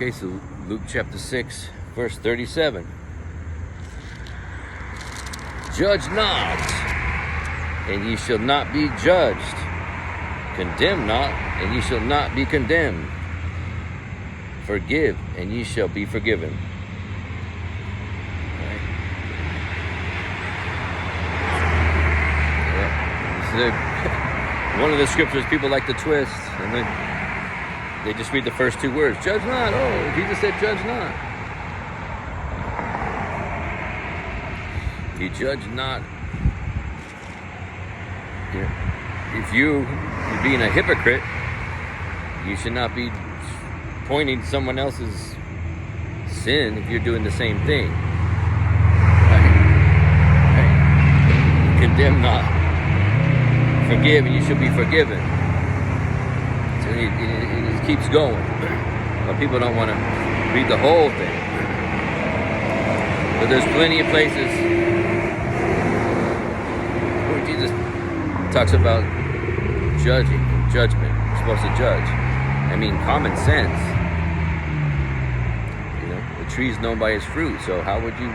Okay, so Luke chapter 6, verse 37. Judge not, and ye shall not be judged. Condemn not, and ye shall not be condemned. Forgive, and ye shall be forgiven. Right. Yeah. One of the scriptures people like to twist, and then they just read the first two words. Judge not. Oh, Jesus said judge not. You judge not. Yeah. If you're being a hypocrite, you should not be pointing to someone else's sin if you're doing the same thing. Right. Right. Condemn not. Forgive, and you shall be forgiven. So it keeps going. But people don't want to read the whole thing. But there's plenty of places where Jesus talks about judging, judgment. You're supposed to judge. I mean, common sense. You know, the tree's known by its fruit. So how would you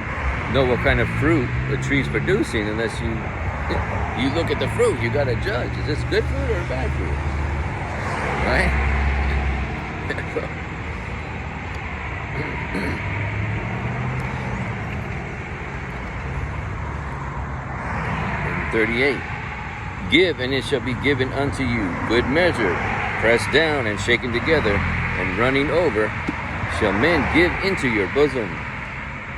know what kind of fruit the tree's producing unless you look at the fruit? You got to judge. Is this good fruit or bad fruit? Right? 38. Give, and it shall be given unto you. Good measure, pressed down and shaken together, and running over, shall men give into your bosom.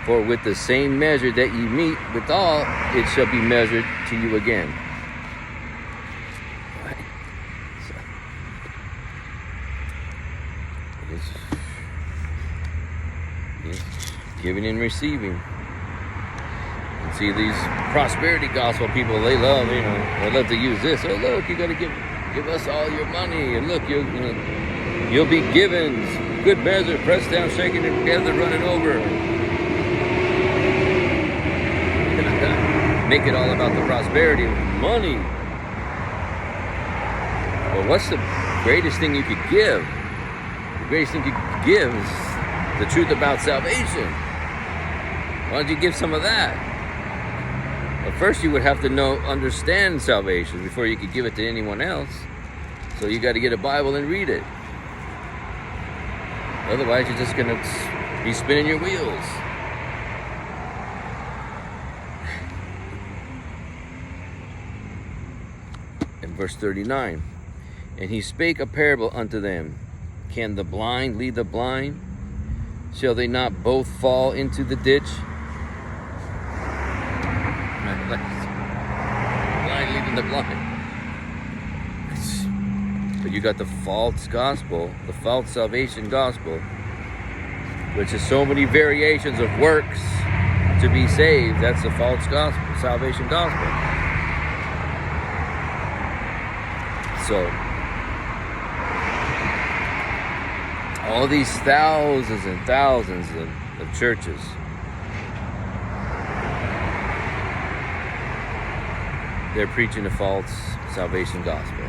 For with the same measure that ye meet withal, it shall be measured to you again. Right. So, it's giving and receiving. And see, these prosperity gospel people, they love to use this. Oh, look, you got to give us all your money, and look, you'll be given good measure, pressed down, shaken together, running over. Make it all about the prosperity of money. Well, what's the greatest thing you could give? The greatest thing you could give is the truth about salvation. Why don't you give some of that? Well, first you would have to understand salvation before you could give it to anyone else. So you got to get a Bible and read it. Otherwise, you're just going to be spinning your wheels. In verse 39, and he spake a parable unto them. Can the blind lead the blind? Shall they not both fall into the ditch? Blind leading the blind. But you got the false gospel, the false salvation gospel, which is so many variations of works to be saved. That's the false gospel, salvation gospel. So, all these thousands and thousands of churches, they're preaching a false salvation gospel.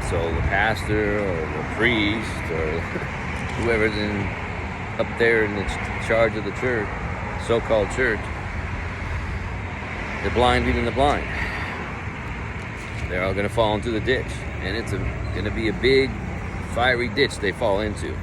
So the pastor or the priest or whoever's up there in the charge of the church, so-called church, the blind leading the blind. They're all going to fall into the ditch. And it's going to be a big, fiery ditch they fall into.